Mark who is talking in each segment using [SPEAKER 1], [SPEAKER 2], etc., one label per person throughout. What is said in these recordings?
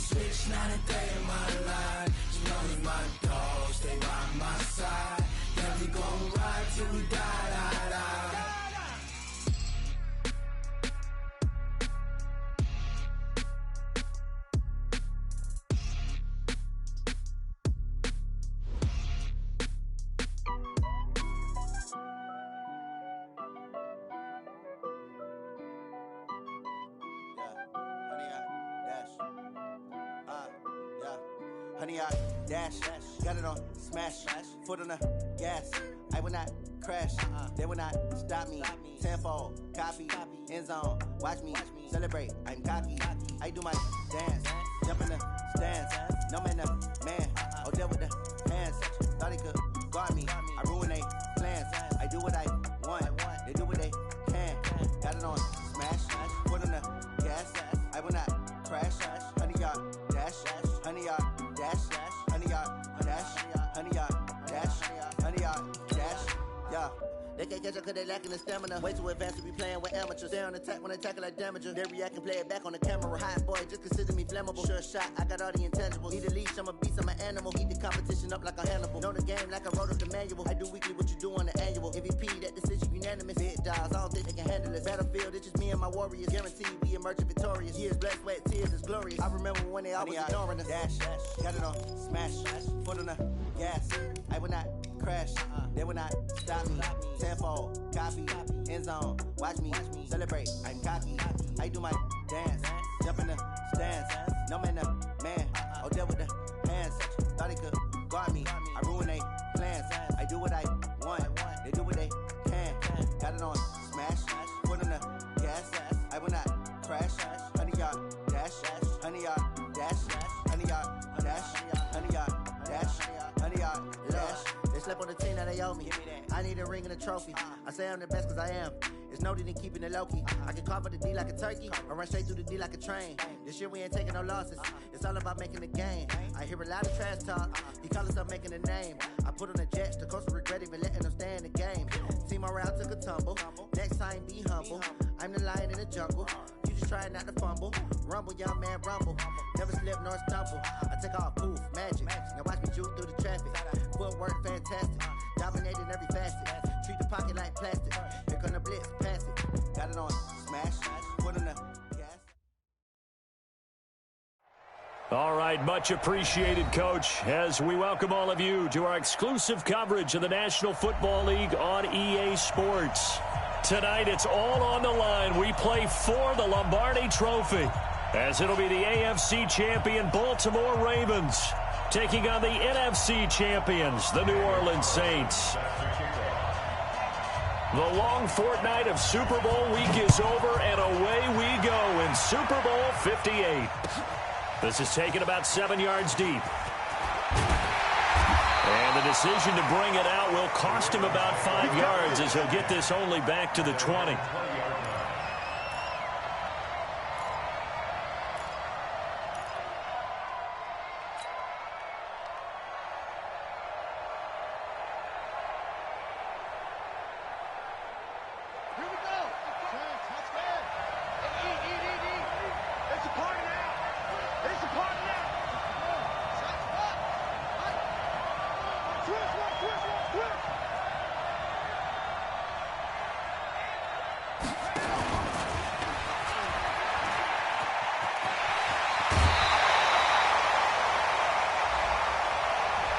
[SPEAKER 1] switch, not a day in my life. You know me, my dog, stay by my side. Yeah, we gon' ride till we die, die, die.
[SPEAKER 2] Honey, I dash, got it on smash, foot on the gas. I will not crash, they will not stop me. Tenfold, copy, end zone, watch me celebrate. I'm cocky, I do my dance, jump in the stands. No man, man, oh deal with the hands. Thought he could guard me, I ruin they plans. I do what I want, they do what they can. Got it on smash, foot on the gas. I will not crash, honey, y'all dash, honey, y'all dash, honey, y'all dash, honey, y'all dash, honey, y'all dash, yeah. They can't catch up cause they lacking the stamina. Way too advanced to be playing with amateurs. Stay on attack when they tackle like damager. They react and play it back on the camera. Hot boy, just consider me flammable. Sure shot, I got all the intangibles. Need a leash, I'm a beast, I'm an animal. Eat the competition up like a Hannibal. Know the game like I wrote up the manual. I do weekly what you do on the annual. MVP, that decision unanimous. Big dogs, I don't think they can handle it. Battlefield, it's just me and my warriors. Guaranteed we emerge victorious. Years, blood, sweat, tears is glorious. I remember when they always ignoring us. Dash, got it on smash, foot on the gas. I will not crash, they will not stop me. Tenfold, copy, end zone, watch me celebrate. I'm cocky, I do my dance, jump in the stands. No man, man, oh deal with the hands. Thought he could guard me, I ruin they plans. I do what I want, they do what they can. Got it on smash, foot on the gas. I will not crash, honey, y'all dash, honey, y'all dash, honey, y'all dash, honey, y'all dash, honey, y'all dash. They slept on the team that they owe me. I need a ring and a trophy. I say I'm the best cause I am. It's noted in keeping it low-key. I can carve up the D like a turkey or run straight through the D like a train. This year we ain't taking no losses. It's all about making the game. I hear a lot of trash talk. He call himself making a name. I put on the Jets. The coach regret even letting them stay in the game. Team morale took a tumble. Next time be humble. I'm the lion in the jungle. You just trying not to fumble. Rumble, young man, rumble. Never slip nor stumble. I take off, poof, magic. Now watch me juke through the traffic. Footwork fantastic. Dominating every facet. Treat the pocket like plastic. Here come the blitz, pass it. Got it on smash, put on the gas.
[SPEAKER 3] All right, much appreciated, Coach, as we welcome all of you to our exclusive coverage of the National Football League on EA Sports. Tonight, it's all on the line. We play for the Lombardi Trophy, as it'll be the AFC champion Baltimore Ravens taking on the NFC champions, the New Orleans Saints. The long fortnight of Super Bowl week is over, and away we go in Super Bowl 58. This is taken about 7 yards deep. And the decision to bring it out will cost him about 5 yards, as he'll get this only back to the 20.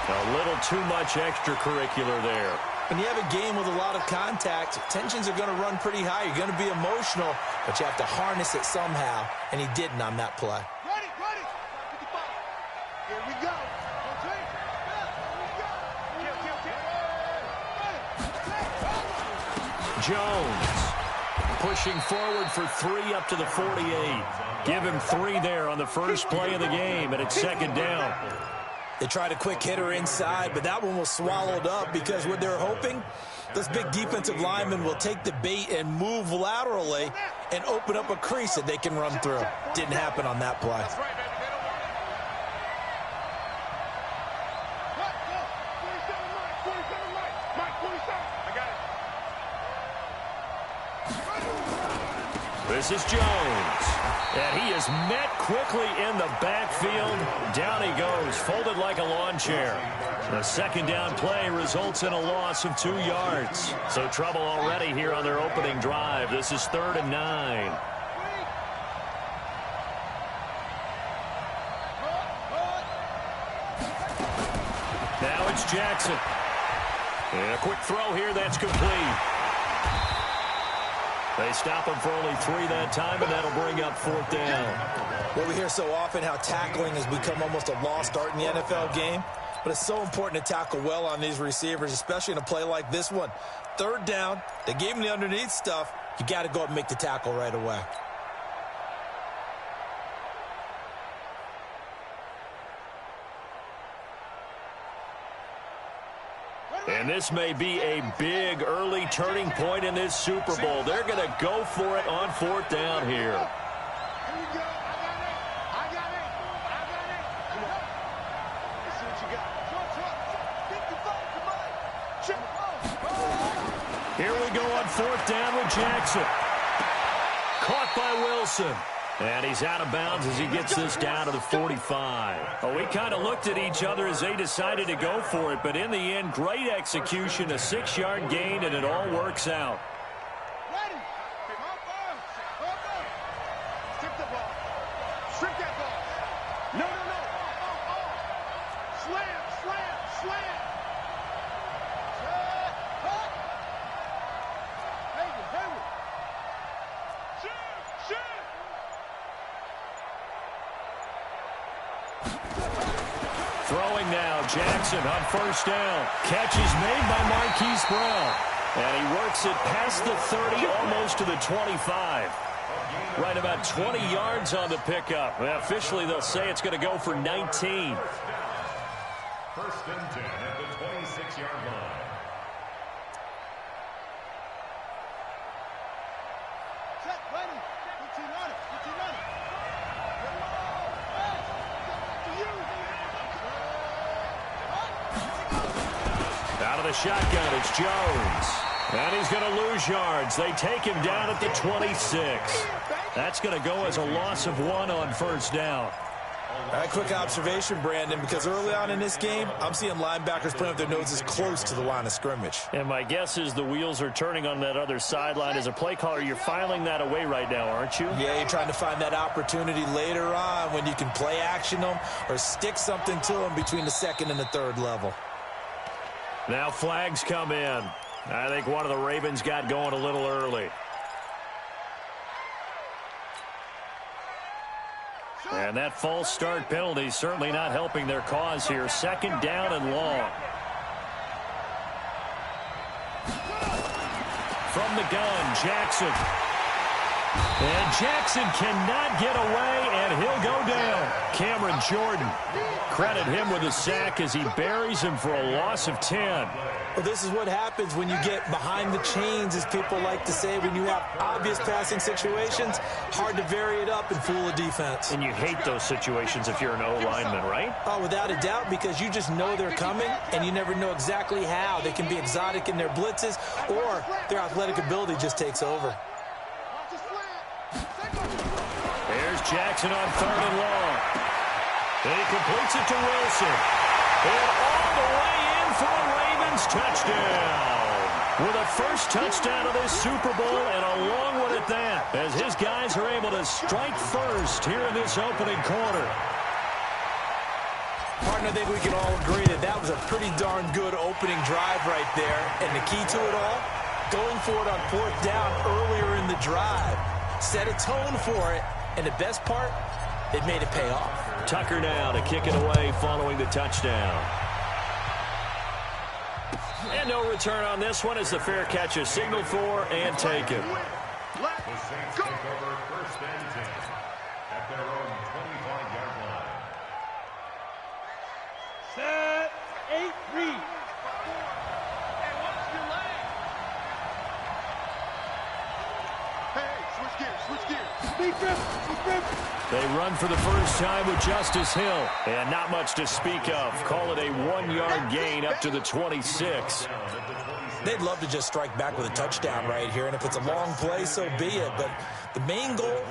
[SPEAKER 3] A little too much extracurricular there.
[SPEAKER 4] When you have a game with a lot of contact, tensions are going to run pretty high. You're going to be emotional, but you have to harness it somehow, and he didn't on that play.
[SPEAKER 5] Ready. Here we go.
[SPEAKER 3] Jones pushing forward for 3 up to the 48. Give him 3 there on the first play of the game, and it's second down.
[SPEAKER 4] They tried a quick hitter inside, but that one was swallowed up because what they're hoping, this big defensive lineman will take the bait and move laterally and open up a crease that they can run through. Didn't happen on that play. This
[SPEAKER 3] is Jones. And he is met quickly in the backfield. Down he goes, folded like a lawn chair. The second down play results in a loss of 2 yards. So trouble already here on their opening drive. This is 3rd and 9. Now it's Jackson. And a quick throw here, that's complete. They stop him for only 3 that time, and that'll bring up 4th down.
[SPEAKER 4] Well, we hear so often how tackling has become almost a lost art in the NFL game, but it's so important to tackle well on these receivers, especially in a play like this one. 3rd down, they gave him the underneath stuff. You got to go up and make the tackle right away.
[SPEAKER 3] And this may be a big early turning point in this Super Bowl. They're going to go for it on 4th down here. Here we go on 4th down with Jackson. Caught by Wilson. And he's out of bounds as he gets this down to the 45. Oh, we kind of looked at each other as they decided to go for it, but in the end, great execution, a 6-yard gain, and it all works out.
[SPEAKER 5] Ready. Strip the ball. Strip that ball. No. Slam. Hayward. Shoot.
[SPEAKER 3] Throwing now, Jackson on 1st down. Catch is made by Marquise Brown. And he works it past the 30, almost to the 25. Right about 20 yards on the pickup. Well, officially, they'll say it's going to go for 19.
[SPEAKER 6] 1st and 10 at the 26-yard line.
[SPEAKER 5] Check, ready. 15 on it.
[SPEAKER 3] Out of the shotgun, it's Jones. And he's going to lose yards. They take him down at the 26. That's going to go as a loss of 1 on 1st down.
[SPEAKER 4] All right, quick observation, Brandon, because early on in this game, I'm seeing linebackers playing with their noses close to the line of scrimmage.
[SPEAKER 3] And my guess is the wheels are turning on that other sideline. As a play caller, you're filing that away right now, aren't you?
[SPEAKER 4] Yeah, you're trying to find that opportunity later on when you can play action them or stick something to them between the 2nd and the 3rd level.
[SPEAKER 3] Now flags come in. I think one of the Ravens got going a little early. And that false start penalty certainly not helping their cause here. 2nd down and long. From the gun, Jackson. And Jackson cannot get away, and he'll go down. Cameron Jordan, credit him with a sack as he buries him for a loss of 10.
[SPEAKER 4] Well, this is what happens when you get behind the chains, as people like to say. When you have obvious passing situations, hard to vary it up and fool a defense.
[SPEAKER 3] And you hate those situations if you're an O-lineman, right?
[SPEAKER 4] Oh, without a doubt, because you just know they're coming, and you never know exactly how. They can be exotic in their blitzes, or their athletic ability just takes over.
[SPEAKER 3] There's Jackson on 3rd and long. He completes it to Wilson. And all the way in for a Ravens touchdown. With a first touchdown of this Super Bowl, and a long one at that, as his guys are able to strike first here in this opening quarter.
[SPEAKER 4] Partner, I think we can all agree that that was a pretty darn good opening drive right there. And the key to it all, going for it on 4th down earlier in the drive. Set a tone for it, and the best part, it made it pay off.
[SPEAKER 3] Tucker now to kick it away following the touchdown. And no return on this one as the fair catch is signaled for and taken.
[SPEAKER 6] The Saints take over 1st and 10 at their own 25-yard line.
[SPEAKER 5] Set, 8, read. Switch gears.
[SPEAKER 3] They run for the first time with Justice Hill. And not much to speak of. Call it a 1-yard gain up to the 26.
[SPEAKER 4] They'd love to just strike back with a touchdown right here, and if it's a long play, so be it. But The main goal,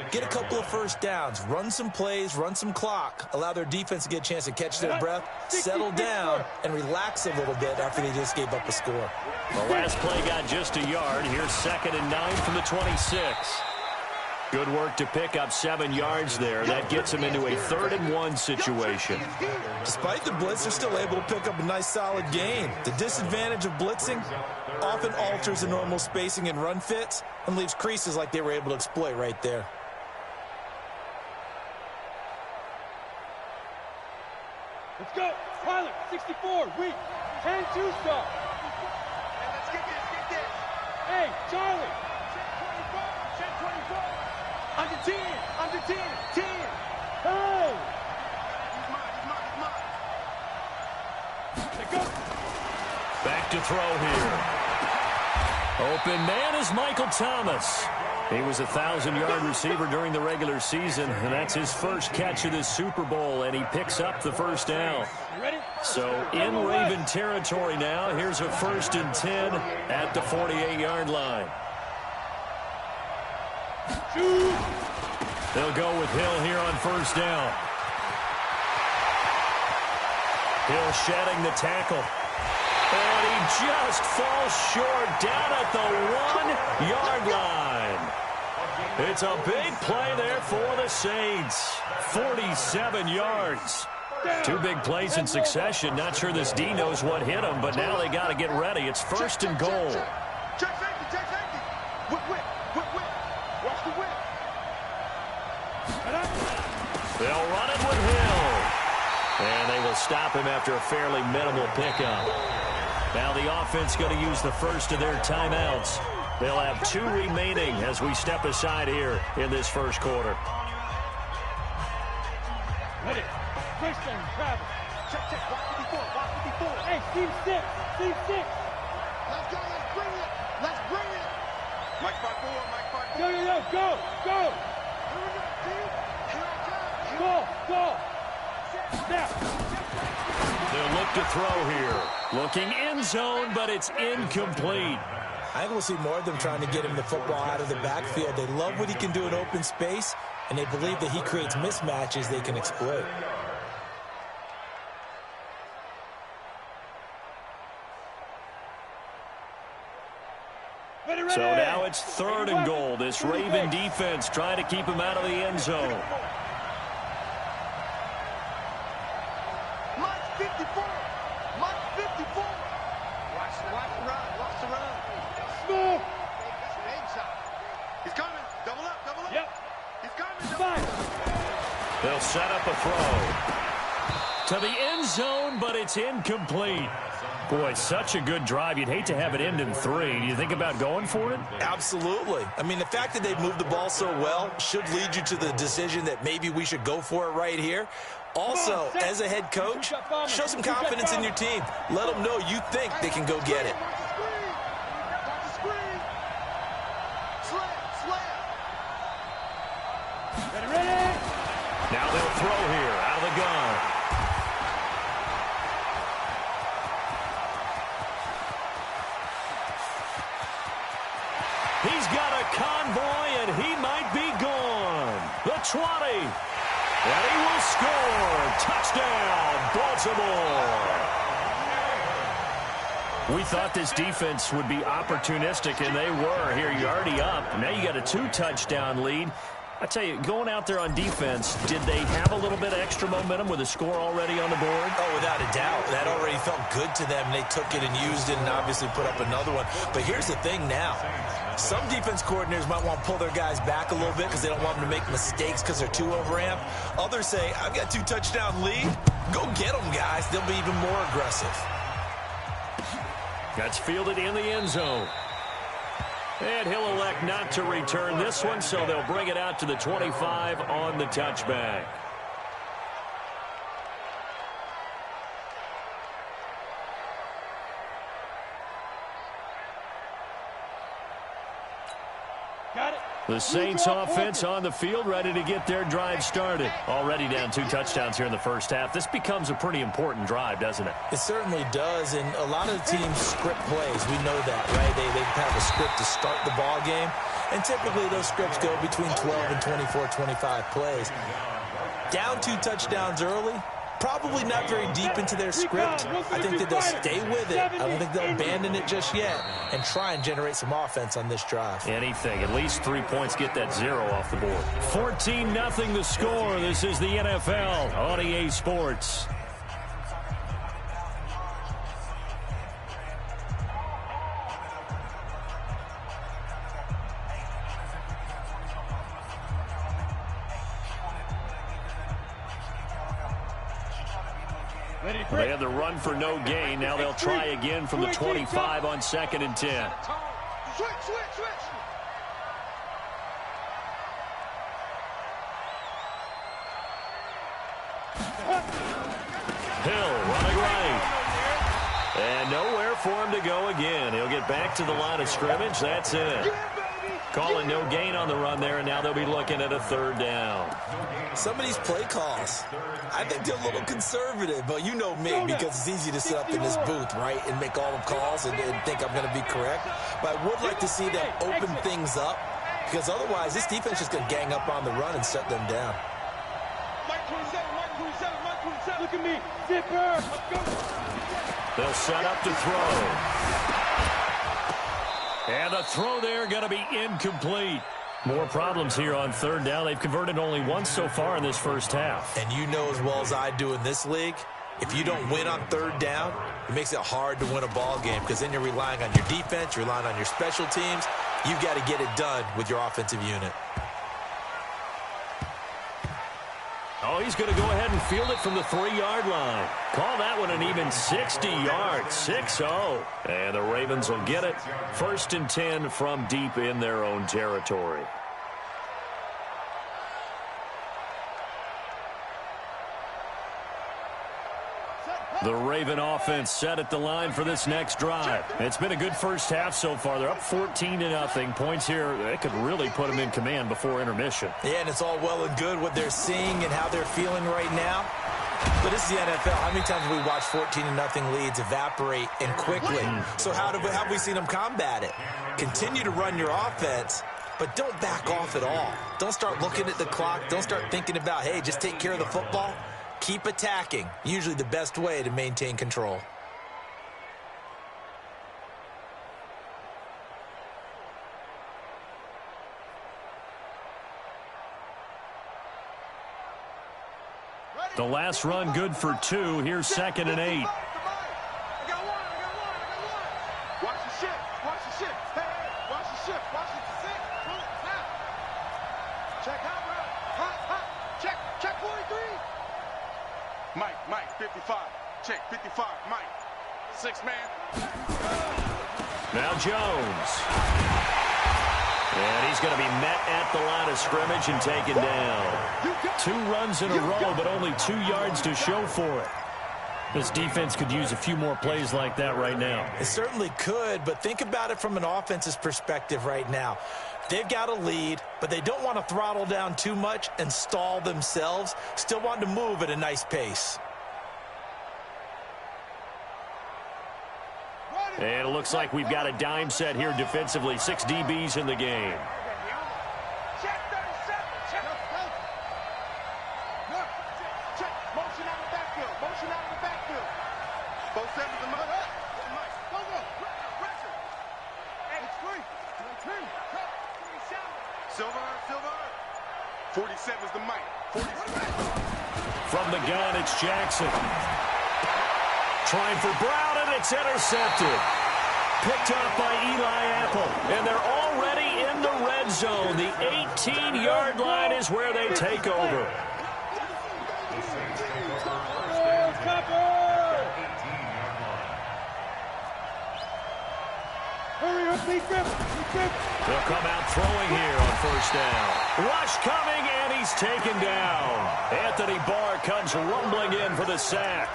[SPEAKER 4] get a couple of first downs, run some plays, run some clock, allow their defense to get a chance to catch their breath, settle down, and relax a little bit after they just gave up a score.
[SPEAKER 3] The last play got just a yard. Here's 2nd and 9 from the 26. Good work to pick up 7 yards there. That gets them into a 3rd and 1 situation.
[SPEAKER 4] Despite the blitz, they're still able to pick up a nice solid gain. The disadvantage of blitzing often alters the normal spacing and run fits and leaves creases like they were able to exploit right there.
[SPEAKER 5] Let's go. Pilot, 64, weak. 10-2 stop. Hey, let's get this. Hey, Charlie. 10-24. Under 10. 10. Hey. He's mine. Let's go.
[SPEAKER 3] Back to throw here. Open man is Michael Thomas. He was a 1,000-yard receiver during the regular season, and that's his first catch of this Super Bowl, and he picks up the first down. So in Raven territory now, here's a 1st and 10 at the 48-yard line. They'll go with Hill here on 1st down. Hill shedding the tackle. And he just falls short down at the 1-yard line. It's a big play there for the Saints. 47 yards. 2 big plays in succession. Not sure this D knows what hit him, but now they got to get ready. It's 1st and goal.
[SPEAKER 5] Check safety. Whip. Watch the whip.
[SPEAKER 3] They'll run it with Hill. And they will stop him after a fairly minimal pickup. Now the offense going to use the first of their timeouts. They'll have 2 remaining as we step aside here in this first quarter.
[SPEAKER 5] Ready. First and travel. Check. Watch 54. Hey, Steve 6. Let's bring it. Mike 5-4. Go. Go. Snap.
[SPEAKER 3] They'll look to throw here. Looking end zone, but it's incomplete.
[SPEAKER 4] I think we'll see more of them trying to get him the football out of the backfield. They love what he can do in open space, and they believe that he creates mismatches they can exploit.
[SPEAKER 3] So now it's 3rd and goal. This Raven defense trying to keep him out of the end zone.
[SPEAKER 5] Mike 54. Watch the run. Smooth. He's coming. Double up. Yep. He's coming.
[SPEAKER 3] They'll set up a throw to the end zone, but it's incomplete. Boy, such a good drive. You'd hate to have it end in 3. Do you think about going for it?
[SPEAKER 4] Absolutely. I mean, the fact that they've moved the ball so well should lead you to the decision that maybe we should go for it right here. Also, as a head coach, show some confidence in your team. Let them know you think they can go get it.
[SPEAKER 5] Ready.
[SPEAKER 3] Now they'll throw here out of the gun. He's got a convoy, and he might be gone. The 20. And he will score. Touchdown, Baltimore. We thought this defense would be opportunistic, and they were. Here, you're already up. Now you got a 2-touchdown lead. I tell you, going out there on defense, did they have a little bit of extra momentum with a score already on the board?
[SPEAKER 4] Oh, without a doubt. That already felt good to them. They took it and used it and obviously put up another one. But here's the thing now. Some defense coordinators might want to pull their guys back a little bit because they don't want them to make mistakes because they're too overamped. Others say, I've got 2-touchdown lead. Go get them, guys. They'll be even more aggressive.
[SPEAKER 3] That's fielded in the end zone. And he'll elect not to return this one, so they'll bring it out to the 25 on the touchback.
[SPEAKER 5] Got it.
[SPEAKER 3] The Saints offense on the field, ready to get their drive started. Already down 2 touchdowns here in the first half. This becomes a pretty important drive, doesn't it?
[SPEAKER 4] It certainly does, and a lot of the teams script plays. We know that, right? They have a script to start the ball game, and typically those scripts go between 12 and 24, 25 plays. Down 2 touchdowns early, probably not very deep into their script. I think that they'll stay with it. I don't think they'll abandon it just yet and try and generate some offense on this drive.
[SPEAKER 3] Anything. At least 3 points, get that 0 off the board. 14-0 the score. This is the NFL on EA Sports. They had the run for no gain. Now they'll try again from the 25 on 2nd and 10. Hill running right. And nowhere for him to go again. He'll get back to the line of scrimmage. That's it. Calling no gain on the run there, and now they'll be looking at a 3rd down.
[SPEAKER 4] Some of these play calls, I think they're a little conservative, but you know me, because it's easy to sit up in this booth, right, and make all the calls and think I'm going to be correct. But I would like to see them open things up, because otherwise this defense is going to gang up on the run and shut them down.
[SPEAKER 5] Mike 27, Mike 27, look at me. Zipper, let's go.
[SPEAKER 3] They'll set up to throw. And the throw there going to be incomplete. More problems here on 3rd down. They've converted only once so far in this first half.
[SPEAKER 4] And you know as well as I do in this league, if you don't win on 3rd down, it makes it hard to win a ball game, because then you're relying on your defense, you're relying on your special teams. You've got to get it done with your offensive unit.
[SPEAKER 3] Oh, he's going to go ahead and field it from the 3-yard line. Call that one an even 60 yards, 6-0. And the Ravens will get it. 1st and 10 from deep in their own territory. The Raven offense set at the line for this next drive. It's been a good first half so far. They're up 14-0. Points here, they could really put them in command before intermission.
[SPEAKER 4] Yeah, and it's all well and good what they're seeing and how they're feeling right now. But this is the NFL. How many times have we watched 14-0 leads evaporate and quickly? So how have we seen them combat it? Continue to run your offense, but don't back off at all. Don't start looking at the clock. Don't start thinking about, hey, just take care of the football. Keep attacking. Usually the best way to maintain control.
[SPEAKER 3] The last run good for 2. Here's 2nd and 8.
[SPEAKER 5] I got one. Watch the shift. Hey, watch the shift. Watch it. Sit. Now. Check out, bro. Hot. Check 43. Mike, 55. Check, 55. Mike. 6 man.
[SPEAKER 3] Now Jones. And he's going to be met at the line of scrimmage and taken down. 2 runs in a row, but only 2 yards to show for it. This defense could use a few more plays like that right now.
[SPEAKER 4] It certainly could, but think about it from an offense's perspective right now. They've got a lead, but they don't want to throttle down too much and stall themselves. Still want to move at a nice pace.
[SPEAKER 3] And it looks like we've got a dime set here defensively. 6 DBs in the game.
[SPEAKER 5] Check 37. Check. Motion out of the backfield. Both 7s are Mike. Go. Pressure. And it's free. Silver. 47's the Mike. 47.
[SPEAKER 3] From the gun, it's Jackson. Trying for Brown, and it's intercepted. Picked up by Eli Apple. And they're already in the red zone. The 18-yard line is where they take over. They'll come out throwing here on 1st down. Rush coming, and he's taken down. Anthony Barr comes rumbling in for the sack.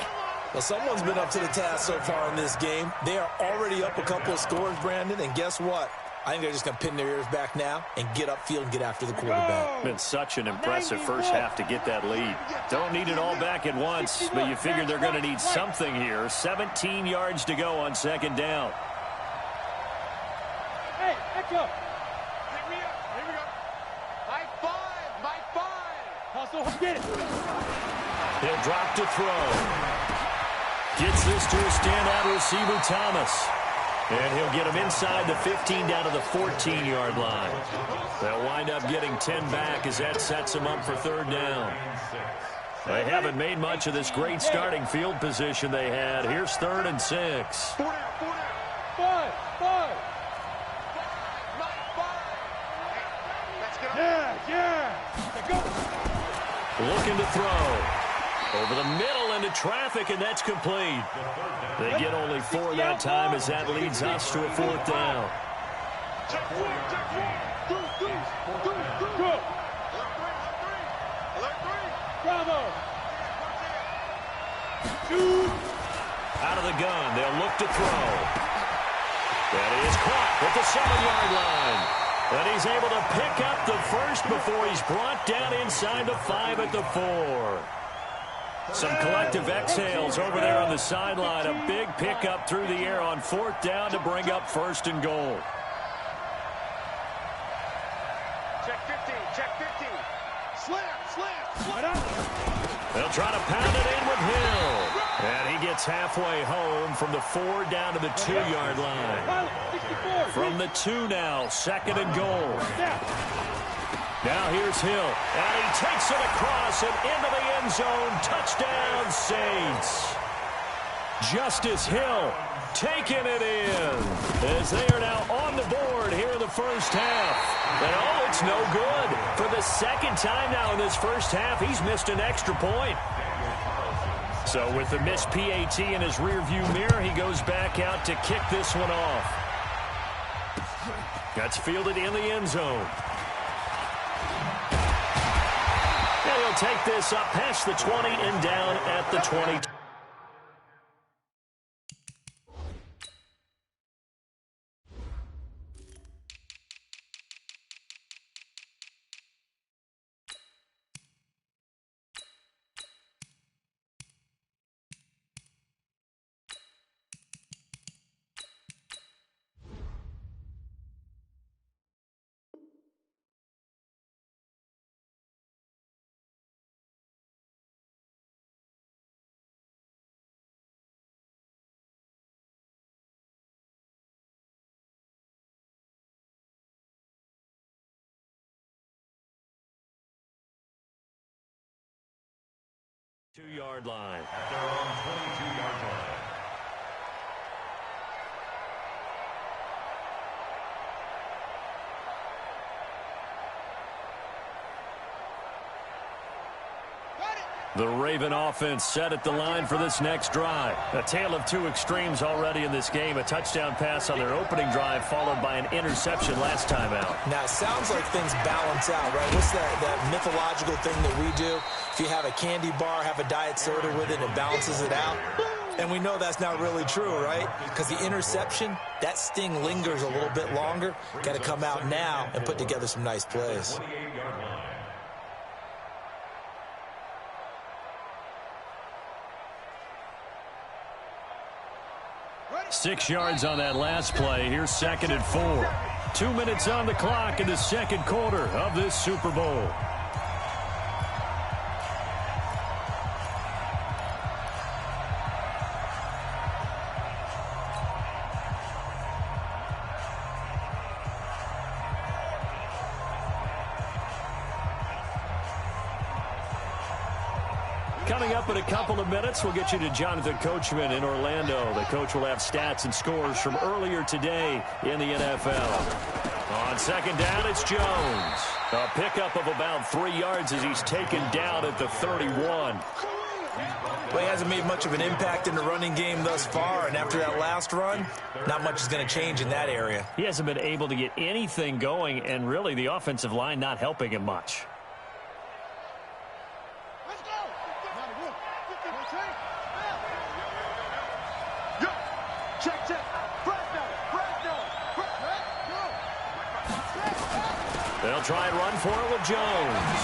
[SPEAKER 4] Well, someone's been up to the task so far in this game. They are already up a couple of scores, Brandon, and guess what? I think they're just going to pin their ears back now and get upfield and get after the quarterback.
[SPEAKER 3] Been such an impressive first half to get that lead. Don't need it all back at once, but you figure they're going to need something here. 17 yards to go on second down.
[SPEAKER 5] Hey, echo. Pick me up. Here we go. High five. High five. Hustle. Get it.
[SPEAKER 3] He'll drop to throw. Gets this to a standout receiver, Thomas. And he'll get him inside the 15 down to the 14-yard line. They'll wind up getting 10 back as that sets him up for third down. They haven't made much of this great starting field position they had. Here's 3rd and 6.
[SPEAKER 5] 4 down. 4 down. 5. 5. Let's get up. Yeah. Go.
[SPEAKER 3] Looking to throw. Over the middle into traffic, and that's complete. They get only 4 that time as that leads us to a 4th down.
[SPEAKER 5] Check 1. Check 1. Go. Alert 3. Bravo.
[SPEAKER 3] Out of the gun, they'll look to throw. And he is caught at the 7-yard line. And he's able to pick up the first before he's brought down inside the 5 at the 4. Some collective exhales over there on the sideline. A big pickup through the air on 4th down to bring up 1st and goal.
[SPEAKER 5] Check 15. Check 15. Slam.
[SPEAKER 3] They'll try to pound it in with Hill. And he gets halfway home from the 4 down to the 2-yard line. From the 2 now, 2nd and goal. Now here's Hill, and he takes it across and into the end zone. Touchdown, Saints. Justice Hill taking it in as they are now on the board here in the first half. And oh, it's no good. For the 2nd time now in this first half, he's missed an extra point. So with the missed PAT in his rearview mirror, he goes back out to kick this one off. That's fielded in the end zone. And he'll take this up past the 20 and down at the 20. Two-yard line.
[SPEAKER 6] At their own 22-yard line.
[SPEAKER 3] The Raven offense set at the line for this next drive. A tale of 2 extremes already in this game. A touchdown pass on their opening drive followed by an interception last time out.
[SPEAKER 4] Now, it sounds like things balance out, right? What's that mythological thing that we do? If you have a candy bar, have a diet soda with it, it balances it out. And we know that's not really true, right? Because the interception, that sting lingers a little bit longer. Got to come out now and put together some nice plays.
[SPEAKER 6] 28-yard line.
[SPEAKER 3] 6 yards on that last play. Here's 2nd and 4. 2 minutes on the clock in the 2nd quarter of this Super Bowl. Coming up in a couple of minutes, we'll get you to Jonathan Coachman in Orlando. The coach will have stats and scores from earlier today in the NFL. On 2nd down, it's Jones. A pickup of about 3 yards as he's taken down at the 31.
[SPEAKER 4] Well, he hasn't made much of an impact in the running game thus far, and after that last run, not much is going to change in that area.
[SPEAKER 3] He hasn't been able to get anything going, and really the offensive line not helping him much. They'll try and run for it with Jones.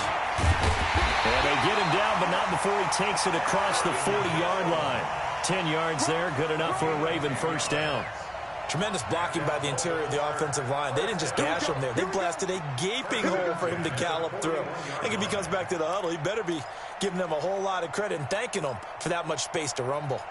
[SPEAKER 3] And they get him down, but not before he takes it across the 40-yard line. 10 yards there, good enough for a Raven first down.
[SPEAKER 4] Tremendous blocking by the interior of the offensive line. They didn't just gash him there. They blasted a gaping hole for him to gallop through. I think if he comes back to the huddle, he better be giving them a whole lot of credit and thanking them for that much space to rumble.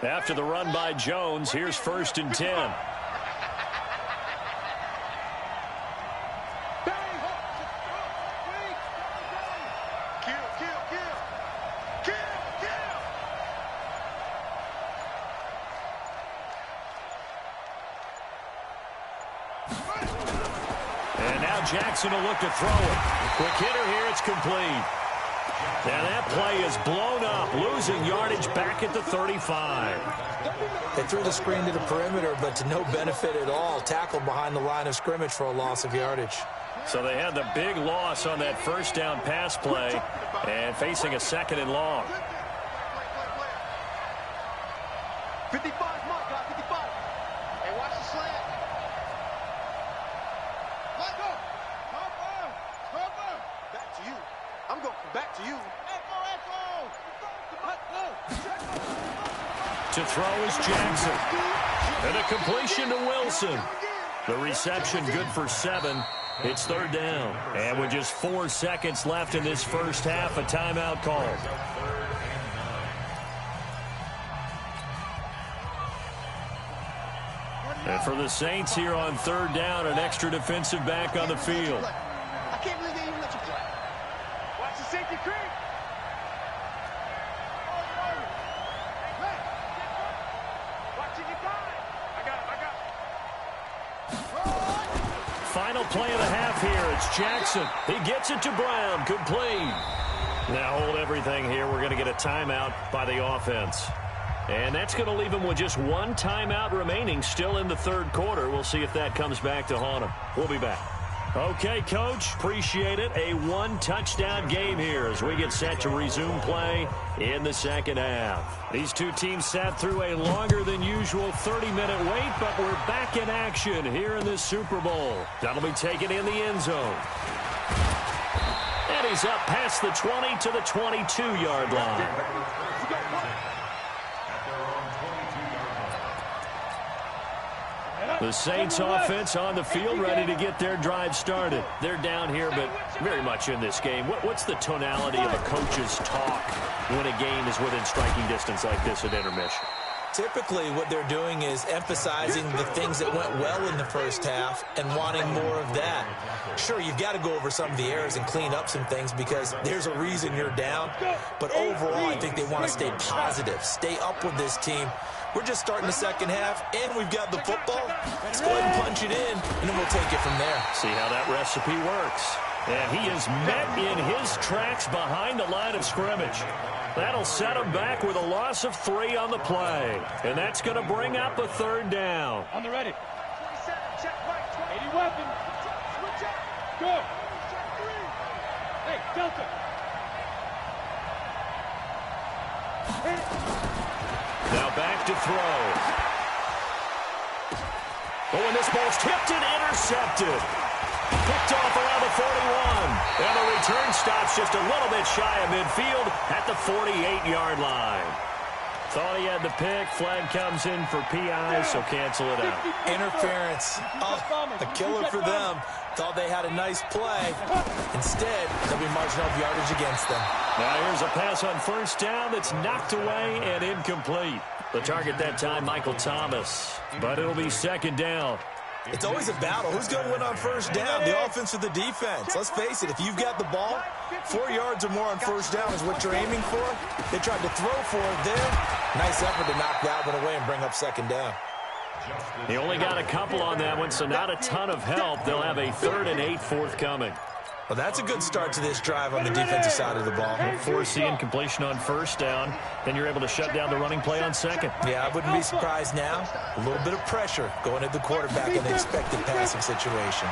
[SPEAKER 3] After the run by Jones, here's 1st and 10. And now Jackson will look to throw it. Quick hitter here, it's complete. Now that play is blown up, losing yardage back at the 35.
[SPEAKER 4] They threw the screen to the perimeter, but to no benefit at all. Tackled behind the line of scrimmage for a loss of yardage.
[SPEAKER 3] So they had the big loss on that first down pass play and facing a 2nd and long.
[SPEAKER 5] 55, Mark, 55. Hey, watch the slant. Let go. Cover. Back to you. I'm going back to you.
[SPEAKER 3] To throw is Jackson. And a completion to Wilson. The reception good for 7. It's 3rd down. And with just 4 seconds left in this first half, a timeout called. And for the Saints here on 3rd down, an extra defensive back on the field.
[SPEAKER 5] I can't believe they even let you play. Watch the safety creep.
[SPEAKER 3] Final play of the half here. It's Jackson. He gets it to Brown. Complete. Now hold everything here. We're going to get a timeout by the offense. And that's going to leave him with just 1 timeout remaining still in the 3rd quarter. We'll see if that comes back to haunt him. We'll be back. Okay, Coach, appreciate it. A 1-touchdown game here as we get set to resume play in the 2nd half. These two teams sat through a longer than usual 30-minute wait, but we're back in action here in this Super Bowl. That'll be taken in the end zone. And he's up past the 20 to the 22-yard line. The Saints offense on the field ready to get their drive started. They're down here, but very much in this game. What's the tonality of a coach's talk when a game is within striking distance like this at intermission?
[SPEAKER 4] Typically, what they're doing is emphasizing the things that went well in the first half and wanting more of that. Sure, you've got to go over some of the errors and clean up some things because there's a reason you're down. But overall, I think they want to stay positive, stay up with this team. We're just starting the 2nd half, and we've got the football. Let's go ahead and punch it in, and then we'll take it from there.
[SPEAKER 3] See how that recipe works. And he is met in his tracks behind the line of scrimmage. That'll set him back with a loss of 3 on the play. And that's going to bring up a 3rd down.
[SPEAKER 5] On the ready. 27, check right, 80 weapon. Switch up. Go. Hey, Delta.
[SPEAKER 3] Now back to throw. Oh, and this ball's tipped and intercepted. Picked off around the 41. And the return stops just a little bit shy of midfield at the 48-yard line. Thought he had the pick. Flag comes in for PI, so cancel it out.
[SPEAKER 4] Interference. Oh, a killer for them. Thought they had a nice play. Instead, there'll be marginal yardage against them.
[SPEAKER 3] Now here's a pass on 1st down that's knocked away and incomplete. The target that time, Michael Thomas. But it'll be 2nd down.
[SPEAKER 4] It's always a battle. Who's going to win on 1st down, the offense or the defense? Let's face it, if you've got the ball, 4 yards or more on 1st down is what you're aiming for. They tried to throw for it there. Nice effort to knock that one away and bring up 2nd down.
[SPEAKER 3] He only got a couple on that one, so not a ton of help. They'll have a 3rd and 8 forthcoming.
[SPEAKER 4] Well, that's a good start to this drive on the defensive side of the ball.
[SPEAKER 3] Force the incompletion on 1st down, then you're able to shut down the running play on 2nd.
[SPEAKER 4] Yeah, I wouldn't be surprised now. A little bit of pressure going at the quarterback in the expected passing situation.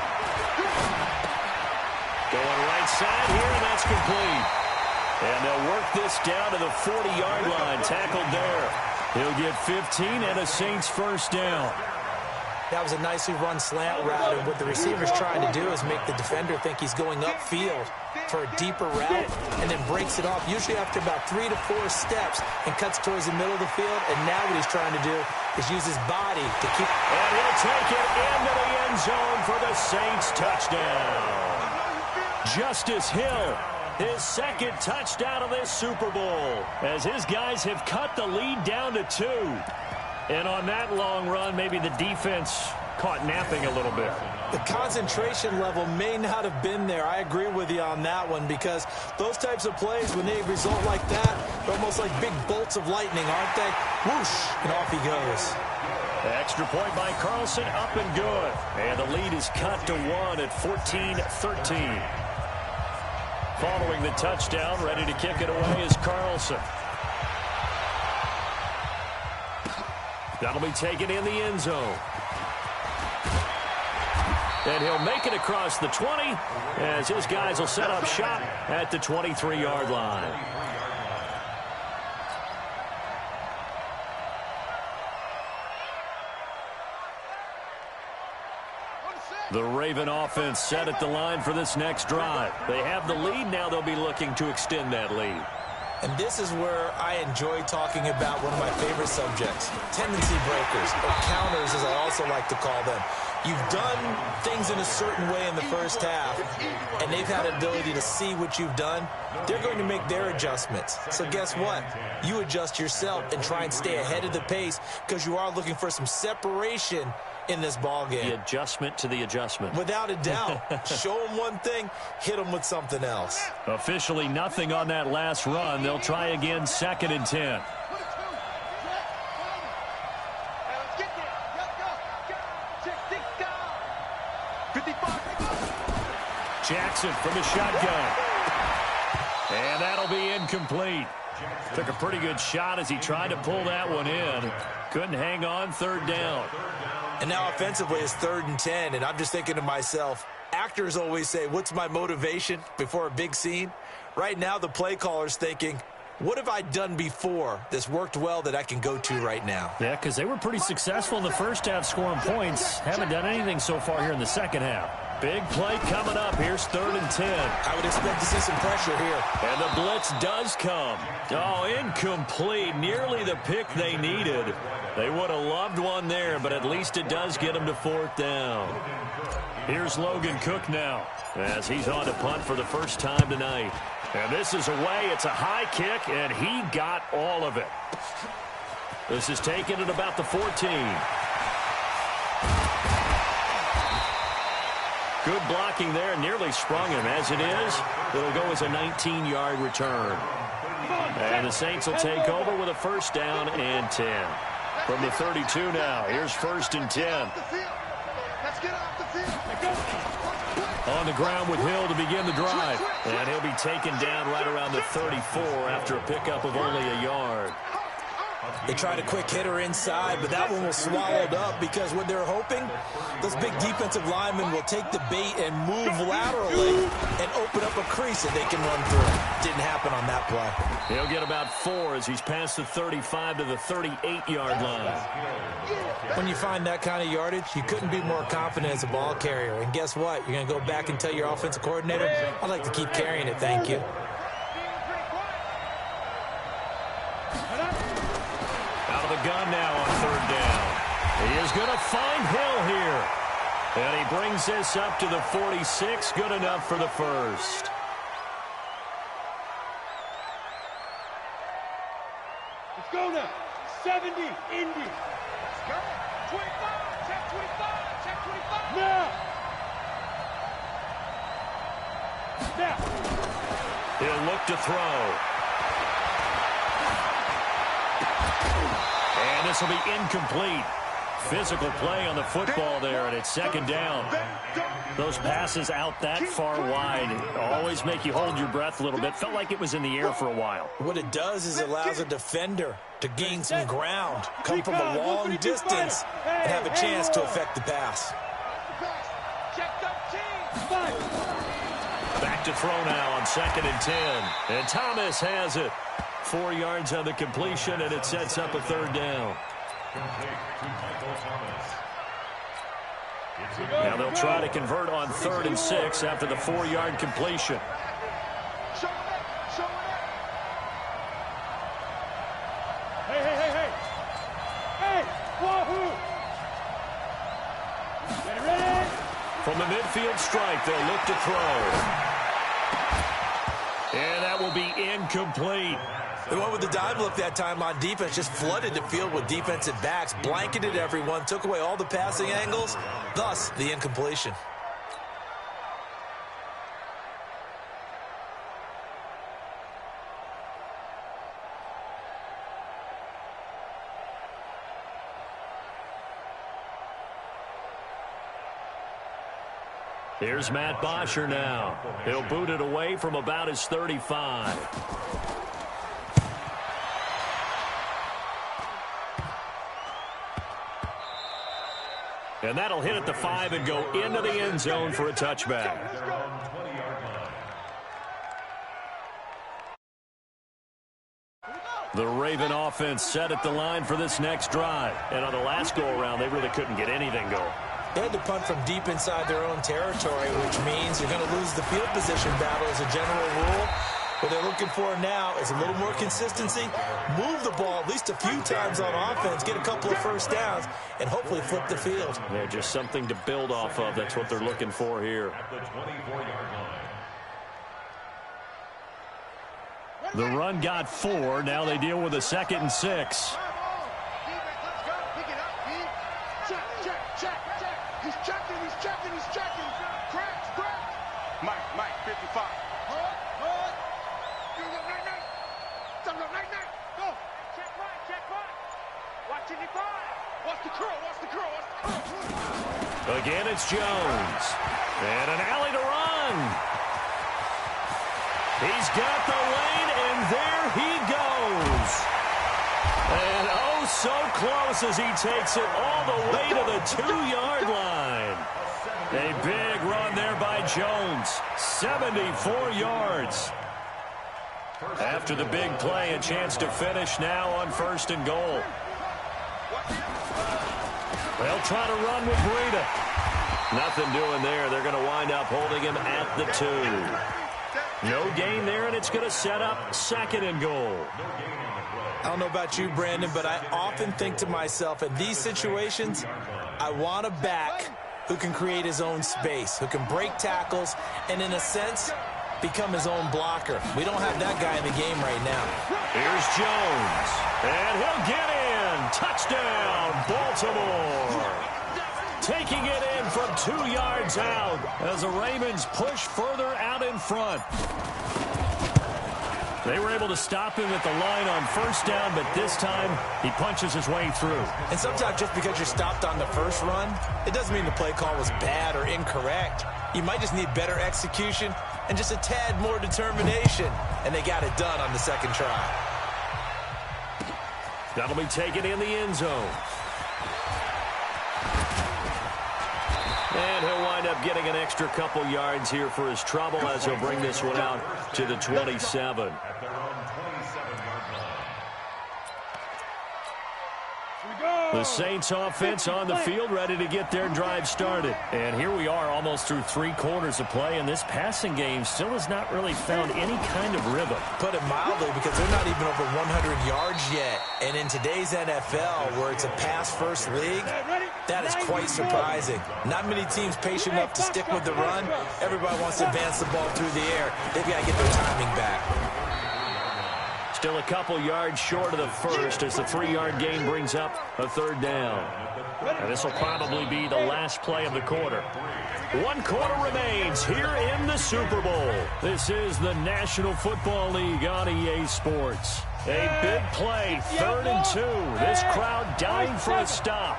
[SPEAKER 3] Going right inside here, and that's complete. And they'll work this down to the 40-yard line. Tackled there. He'll get 15 and a Saints first down.
[SPEAKER 4] That was a nicely run slant route, and what the receiver's trying to do is make the defender think he's going upfield for a deeper route and then breaks it off, usually after about 3 to 4 steps, and cuts towards the middle of the field. And now what he's trying to do is use his body to keep...
[SPEAKER 3] And he'll take it into the end zone for the Saints touchdown. Justice Hill, his second touchdown of this Super Bowl, as his guys have cut the lead down to 2. And on that long run, maybe the defense caught napping a little bit.
[SPEAKER 4] The concentration level may not have been there. I agree with you on that one, because those types of plays, when they result like that, they're almost like big bolts of lightning, aren't they? Whoosh, and off he goes.
[SPEAKER 3] The extra point by Carlson, up and good. And the lead is cut to 1 at 14-13. Following the touchdown, ready to kick it away is Carlson. That'll be taken in the end zone. And he'll make it across the 20 as his guys will set up shop at the 23-yard line. The Raven offense set at the line for this next drive. They have the lead. Now they'll be looking to extend that lead.
[SPEAKER 4] And this is where I enjoy talking about one of my favorite subjects, tendency breakers, or counters as I also like to call them. You've done things in a certain way in the first half, and they've had an ability to see what you've done. They're going to make their adjustments. So guess what? You adjust yourself and try and stay ahead of the pace, because you are looking for some separation in this ball game.
[SPEAKER 3] The adjustment to the adjustment.
[SPEAKER 4] Without a doubt. Show them one thing, hit them with something else.
[SPEAKER 3] Officially nothing on that last run. They'll try again, 2nd and 10. Jackson from the shotgun. And that'll be incomplete. Took a pretty good shot as he tried to pull that one in. Couldn't hang on, 3rd down.
[SPEAKER 4] And now offensively it's 3rd and 10, and I'm just thinking to myself, actors always say, what's my motivation before a big scene? Right now the play caller's thinking, what have I done before that's worked well that I can go to right now?
[SPEAKER 3] Yeah, because they were pretty successful in the first half scoring points. Haven't done anything so far here in the second half. Big play coming up. Here's 3rd and 10.
[SPEAKER 4] I would expect to see some pressure here.
[SPEAKER 3] And the blitz does come. Oh, incomplete. Nearly the pick they needed. They would have loved one there, but at least it does get them to 4th down. Here's Logan Cook now as he's on to punt for the first time tonight. And this is away. It's a high kick, and he got all of it. This is taken at about the 14. Good blocking there. Nearly sprung him. As it is, it'll go as a 19-yard return. And the Saints will take over with a 1st down and 10. From the 32 now, here's 1st and 10. On the ground with Hill to begin the drive. And he'll be taken down right around the 34 after a pickup of only a yard.
[SPEAKER 4] They tried a quick hitter inside, but that one was swallowed up because what they're hoping, those big defensive linemen will take the bait and move laterally and open up a crease that they can run through. Didn't happen on that play.
[SPEAKER 3] He'll get about 4 as he's past the 35 to the 38-yard line.
[SPEAKER 4] When you find that kind of yardage, you couldn't be more confident as a ball carrier. And guess what? You're going to go back and tell your offensive coordinator, I'd like to keep carrying it, thank you.
[SPEAKER 3] Gun now on 3rd down. He is going to find Hill here. And he brings this up to the 46. Good enough for the 1st.
[SPEAKER 5] Let's go now. 70, Indy. Let's go. 25, check 25, check 25. Now.
[SPEAKER 3] He'll look to throw. And this will be incomplete. Physical play on the football there, and it's 2nd down. Those passes out that far wide always make you hold your breath a little bit. Felt like it was in the air for a while.
[SPEAKER 4] What it does is it allows a defender to gain some ground, come from a long distance, and have a chance to affect the pass.
[SPEAKER 3] Back to throw now on 2nd and 10. And Thomas has it. 4 yards on the completion, and it sets up a 3rd down. Now they'll try to convert on 3rd and 6 after the 4-yard completion. From the midfield strike, they'll look to throw. And that will be incomplete.
[SPEAKER 4] They went with the dime look that time on defense, just flooded the field with defensive backs, blanketed everyone, took away all the passing angles, thus the incompletion.
[SPEAKER 3] Here's Matt Bosher now. He'll boot it away from about his 35. And that'll hit at the 5 and go into the end zone for a touchback. The Raven offense set at the line for this next drive. And on the last go-around, they really couldn't get anything going.
[SPEAKER 4] They had to punt from deep inside their own territory, which means you're going to lose the field position battle as a general rule. What they're looking for now is a little more consistency, move the ball at least a few times on offense, get a couple of first downs, and hopefully flip the field.
[SPEAKER 3] Yeah, just something to build off of. That's what they're looking for here. The run got 4. Now they deal with a 2nd and 6.
[SPEAKER 5] He's checking. Crack. Mike, 55. Go. Check right. Watch it, 5. Watch the curl.
[SPEAKER 3] Again, it's Jones. And an alley to run. He's got the lane, and there he goes. And oh, so close as he takes it all the way to the 2-yard line. A big run there by Jones. 74 yards. After the big play, a chance to finish now on 1st and goal. They'll try to run with Breida. Nothing doing there. They're going to wind up holding him at the 2. No gain there, and it's going to set up 2nd and goal.
[SPEAKER 4] I don't know about you, Brandon, but I often think to myself, in these situations, I want a back who can create his own space, who can break tackles, and in a sense, become his own blocker. We don't have that guy in the game right now.
[SPEAKER 3] Here's Jones, and he'll get in. Touchdown, Baltimore. Taking it in from 2 yards out as the Ravens push further out in front. They were able to stop him at the line on 1st down, but this time he punches his way through.
[SPEAKER 4] And sometimes just because you're stopped on the first run, it doesn't mean the play call was bad or incorrect. You might just need better execution and just a tad more determination. And they got it done on the 2nd try.
[SPEAKER 3] That'll be taken in the end zone. And he'll wind up getting an extra couple yards here for his trouble as he'll bring this one out to the 27. The Saints offense on the field, ready to get their drive started. And here we are almost through 3 quarters of play, and this passing game still has not really found any kind of rhythm.
[SPEAKER 4] Put it mildly, because they're not even over 100 yards yet. And in today's NFL, where it's a pass-first league, that is quite surprising. Not many teams patient enough to stick with the run. Everybody wants to advance the ball through the air. They've got to get their timing back.
[SPEAKER 3] Still a couple yards short of the first as the 3-yard gain brings up a 3rd down. And this will probably be the last play of the quarter. 1 quarter remains here in the Super Bowl. This is the National Football League on EA Sports. A big play, 3rd and 2. This crowd dying for a stop.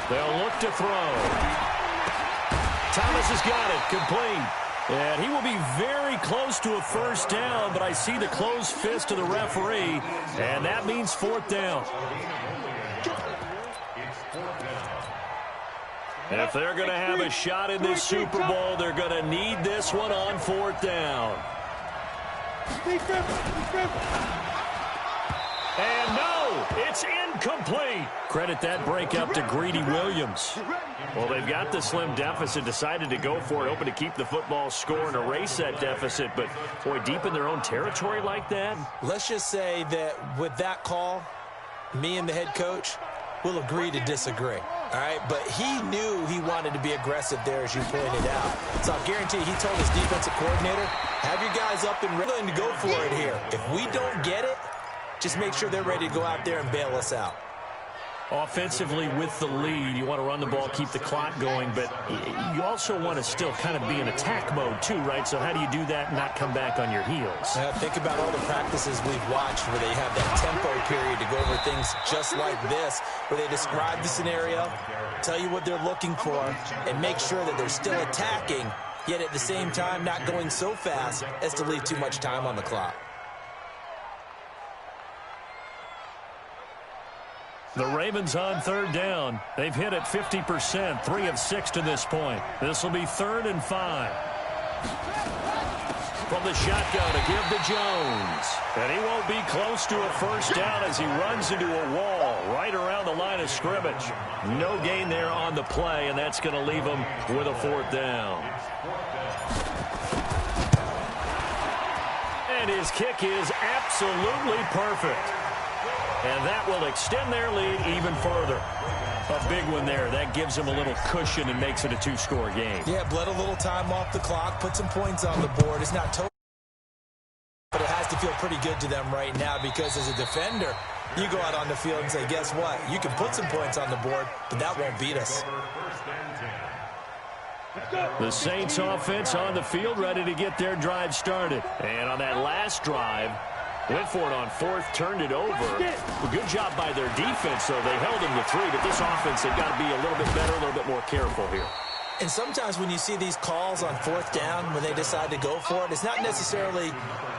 [SPEAKER 3] They'll look to throw. Thomas has got it, complete. And he will be very close to a first down, but I see the closed fist of the referee, and that means fourth down. And if they're going to have a shot in this Super Bowl, they're going to need this one on fourth down. And no, it's incomplete. Credit that breakup to Greedy Williams. Well, they've got the slim deficit, decided to go for it, hoping to keep the football score and erase that deficit. But, boy, deep in their own territory like that.
[SPEAKER 4] Let's just say that with that call, me and the head coach will agree to disagree. All right, but he knew he wanted to be aggressive there, as you pointed out. So I guarantee he told his defensive coordinator, have your guys up and ready to go for it here. If we don't get it, just make sure they're ready to go out there and bail us out.
[SPEAKER 3] Offensively with the lead, you want to run the ball, keep the clock going, but you also want to still kind of be in attack mode too, right? So how do you do that and not come back on your heels?
[SPEAKER 4] Think about all the practices we've watched where they have that tempo period to go over things just like this, where they describe the scenario, tell you what they're looking for, and make sure that they're still attacking, yet at the same time not going so fast as to leave too much time on the clock.
[SPEAKER 3] The Ravens on third down. They've hit it 50%, 3 of 6 to this point. This will be 3rd and 5. From the shotgun to give to Jones. And he won't be close to a first down as he runs into a wall right around the line of scrimmage. No gain there on the play, and that's going to leave him with a 4th down. And his kick is absolutely perfect. And that will extend their lead even further. A big one there. That gives them a little cushion and makes it a 2-score game.
[SPEAKER 4] Yeah, bled a little time off the clock, put some points on the board. It's not total, but it has to feel pretty good to them right now because as a defender, you go out on the field and say, guess what? You can put some points on the board, but that won't beat us.
[SPEAKER 3] The Saints offense on the field ready to get their drive started. And on that last drive, went for it on 4th, turned it over. A good job by their defense, though. They held them to 3, but this offense, they've got to be a little bit better, a little bit more careful here.
[SPEAKER 4] And sometimes when you see these calls on 4th down, when they decide to go for it, it's not necessarily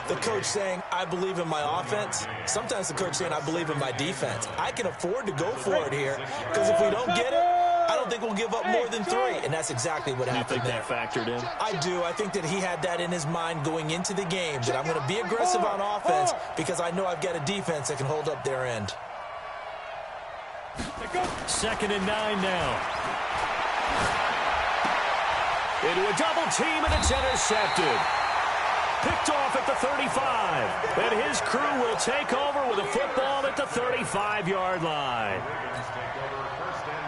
[SPEAKER 4] the coach saying, I believe in my offense. Sometimes the coach saying, I believe in my defense. I can afford to go for it here because if we don't get it, I don't think we'll give up more than 3, and that's exactly what happened there.
[SPEAKER 3] You think that factored in?
[SPEAKER 4] I do. I think that he had that in his mind going into the game, that I'm going to be aggressive on offense because I know I've got a defense that can hold up their end.
[SPEAKER 3] 2nd and 9 now. Into a double team, and it's intercepted. Picked off at the 35. And his crew will take over with a football at the 35-yard line.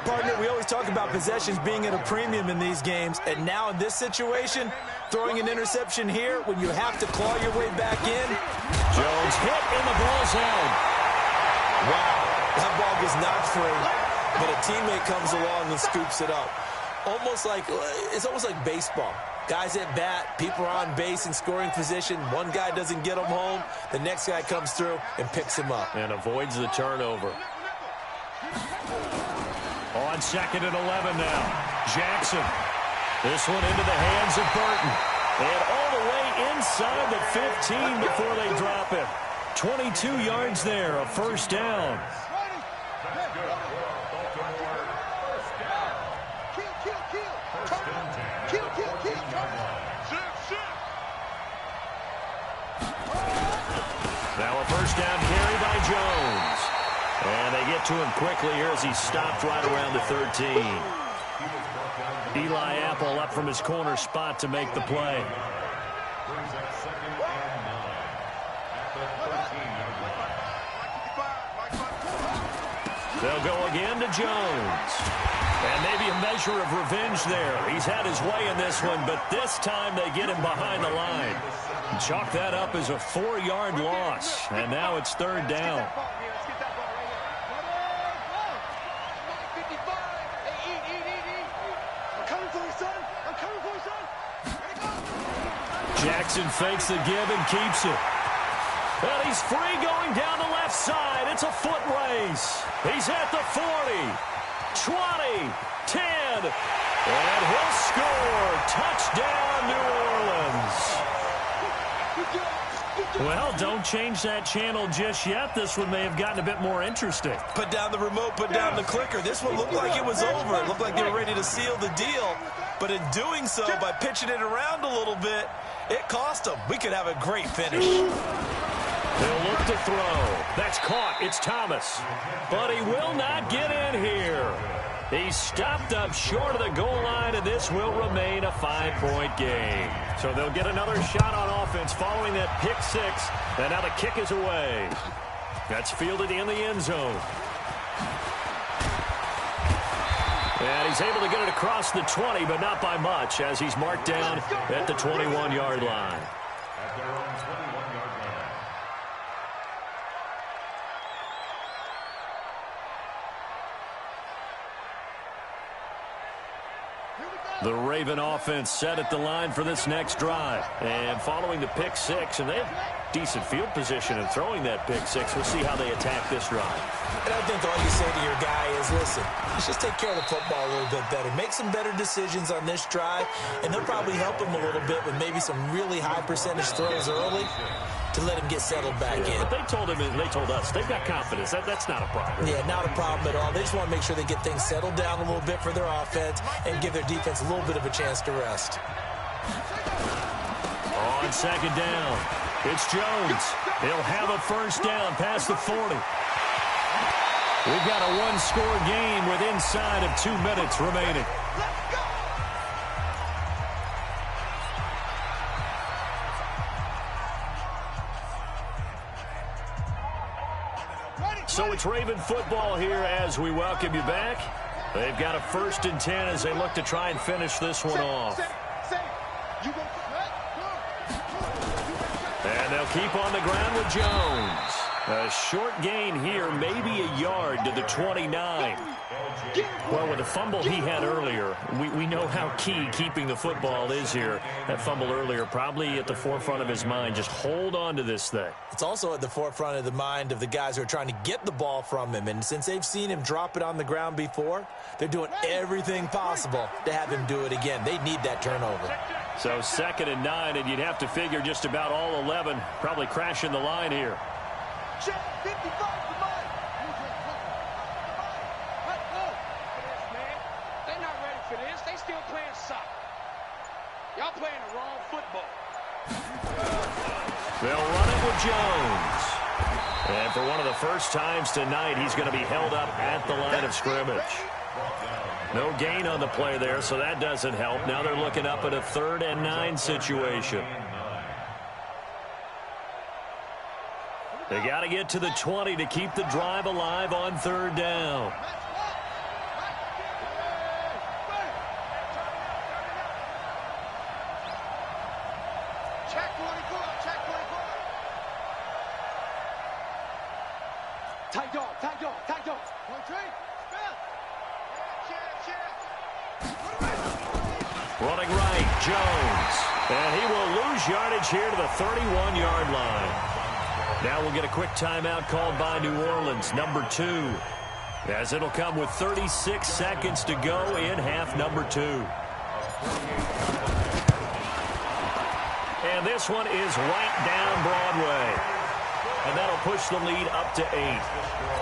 [SPEAKER 4] Partner, we always talk about possessions being at a premium in these games, and now in this situation, throwing an interception here when you have to claw your way back in.
[SPEAKER 3] Jones hit in the ball zone.
[SPEAKER 4] Wow, that ball gets knocked free, but a teammate comes along and scoops it up. It's almost like baseball. Guys at bat, people are on base in scoring position. One guy doesn't get him home. The next guy comes through and picks him up.
[SPEAKER 3] And avoids the turnover. On 2nd and 11 now. Jackson. This one into the hands of Burton. And all the way inside the 15 before they drop it. 22 yards there, a first down. Now a first down carry by Jones. And they get to him quickly here as he stopped right around the 13. Eli Apple up from his corner spot to make the play. They'll go again to Jones. And maybe a measure of revenge there. He's had his way in this one, but this time they get him behind the line. Chalk that up as a 4-yard loss. And now it's 3rd down. Jackson fakes the give and keeps it. And he's free going down the left side. It's a foot race. He's at the 40, 20, 10, And he'll score. Touchdown, New Orleans. Well, don't change that channel just yet. This one may have gotten a bit more interesting.
[SPEAKER 4] Put down the remote, put down the clicker. This one looked like it was over. It looked like they were ready to seal the deal. But in doing so, by pitching it around a little bit, it cost them. We could have a great finish.
[SPEAKER 3] They'll look to throw. That's caught. It's Thomas. But he will not get in here. He's stopped up short of the goal line, and this will remain a 5-point game. So they'll get another shot on offense following that pick six. And now the kick is away. That's fielded in the end zone. And he's able to get it across the 20, but not by much, as he's marked down at the 21-yard line.
[SPEAKER 6] At their own 21-yard line.
[SPEAKER 3] The Raven offense set at the line for this next drive. And following the pick six, and they have decent field position in throwing that pick six. We'll see how they attack this drive.
[SPEAKER 4] And I think all you say to your guy is, listen, let's just take care of the football a little bit better. Make some better decisions on this drive, and they'll probably help him a little bit with maybe some really high percentage throws early to let him get settled back in.
[SPEAKER 3] But they told him and they told us they've got confidence. That's not a problem.
[SPEAKER 4] Yeah, not a problem at all. They just want to make sure they get things settled down a little bit for their offense and give their defense a little bit of a chance to rest.
[SPEAKER 3] On second down, it's Jones. He'll have a first down past the 40. We've got a one-score game with inside of 2 minutes remaining. So it's Raven football here as we welcome you back. They've got a 1st and 10 as they look to try and finish this one off. And they'll keep on the ground with Jones. A short gain here, maybe a yard to the 29. Well, with the fumble he had earlier, we know how key keeping the football is here. That fumble earlier probably at the forefront of his mind. Just hold on to this thing.
[SPEAKER 4] It's also at the forefront of the mind of the guys who are trying to get the ball from him. And since they've seen him drop it on the ground before, they're doing everything possible to have him do it again. They need that turnover.
[SPEAKER 3] So 2nd and 9, and you'd have to figure just about all 11 probably crashing the line here.
[SPEAKER 5] Check 55 to mine. They're not ready for this. They still playing soccer. Y'all playing the wrong football.
[SPEAKER 3] They'll run it with Jones. And for one of the first times tonight, he's going to be held up at the line of scrimmage. No gain on the play there, so that doesn't help. Now they're looking up at a 3rd and 9 situation. They got to get to the 20 to keep the drive alive on 3rd down.
[SPEAKER 5] Check 24. Check 24. Tight dog. Tight dog. Tight dog. 1-3.
[SPEAKER 3] Running right, Jones. And he will lose yardage here to the 31-yard line. Now we'll get a quick timeout called by New Orleans, number 2. As it'll come with 36 seconds to go in half number 2. And this one is right down Broadway. And that'll push the lead up to 8.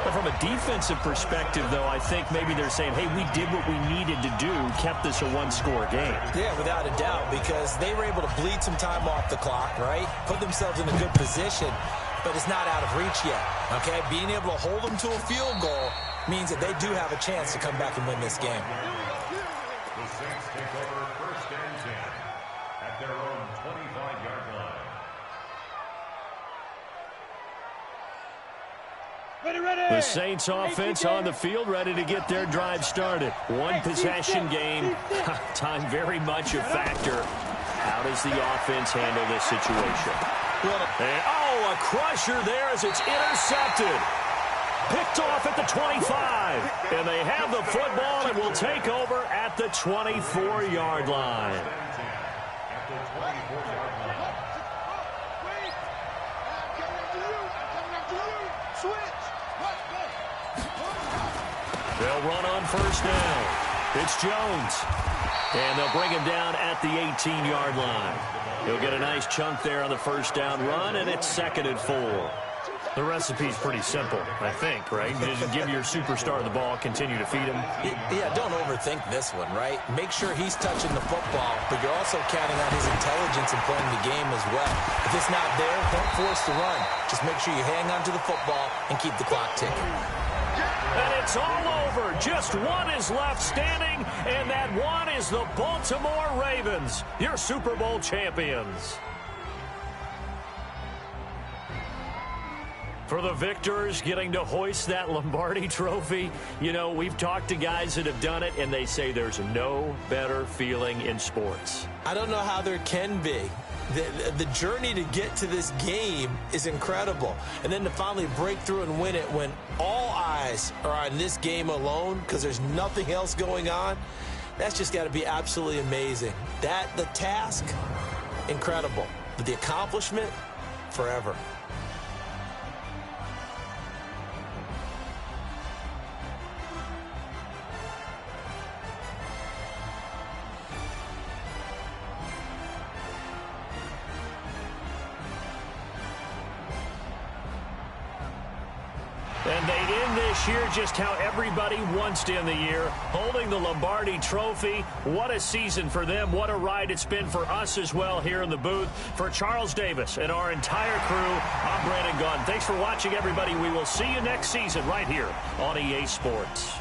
[SPEAKER 3] But from a defensive perspective, though, I think maybe they're saying, hey, we did what we needed to do, kept this a one-score game.
[SPEAKER 4] Yeah, without a doubt, because they were able to bleed some time off the clock, right? Put themselves in a good position, but it's not out of reach yet, okay? Being able to hold them to a field goal means that they do have a chance to come back and win this game.
[SPEAKER 6] The Saints take over 1st and 10 at their own 25-yard line.
[SPEAKER 3] The Saints offense on the field, ready to get their drive started. One possession game, time very much a factor. How does the offense handle this situation? And, a crusher there as it's intercepted. Picked off at the 25. And they have the football and will take over at the 24-yard line.
[SPEAKER 6] At the 24-yard line.
[SPEAKER 5] Switch.
[SPEAKER 3] They'll run on 1st down. It's Jones. And they'll bring him down at the 18-yard line. He'll get a nice chunk there on the first down run, and it's 2nd and 4.
[SPEAKER 7] The recipe's pretty simple, I think, right? You just give your superstar the ball, continue to feed him.
[SPEAKER 4] Yeah, don't overthink this one, right? Make sure he's touching the football, but you're also counting on his intelligence in playing the game as well. If it's not there, don't force the run. Just make sure you hang on to the football and keep the clock ticking.
[SPEAKER 3] And it's all over. Just one is left standing, and that one is the Baltimore Ravens, your Super Bowl champions. For the victors, getting to hoist that Lombardi trophy, you know, we've talked to guys that have done it, and they say there's no better feeling in sports.
[SPEAKER 4] I don't know how there can be. The journey to get to this game is incredible. And then to finally break through and win it when all eyes are on this game alone because there's nothing else going on, that's just got to be absolutely amazing. The task, incredible. But the accomplishment, forever.
[SPEAKER 3] And they end this year just how everybody wants to end the year, holding the Lombardi trophy. What a season for them. What a ride it's been for us as well here in the booth. For Charles Davis and our entire crew, I'm Brandon Gunn. Thanks for watching, everybody. We will see you next season right here on EA Sports.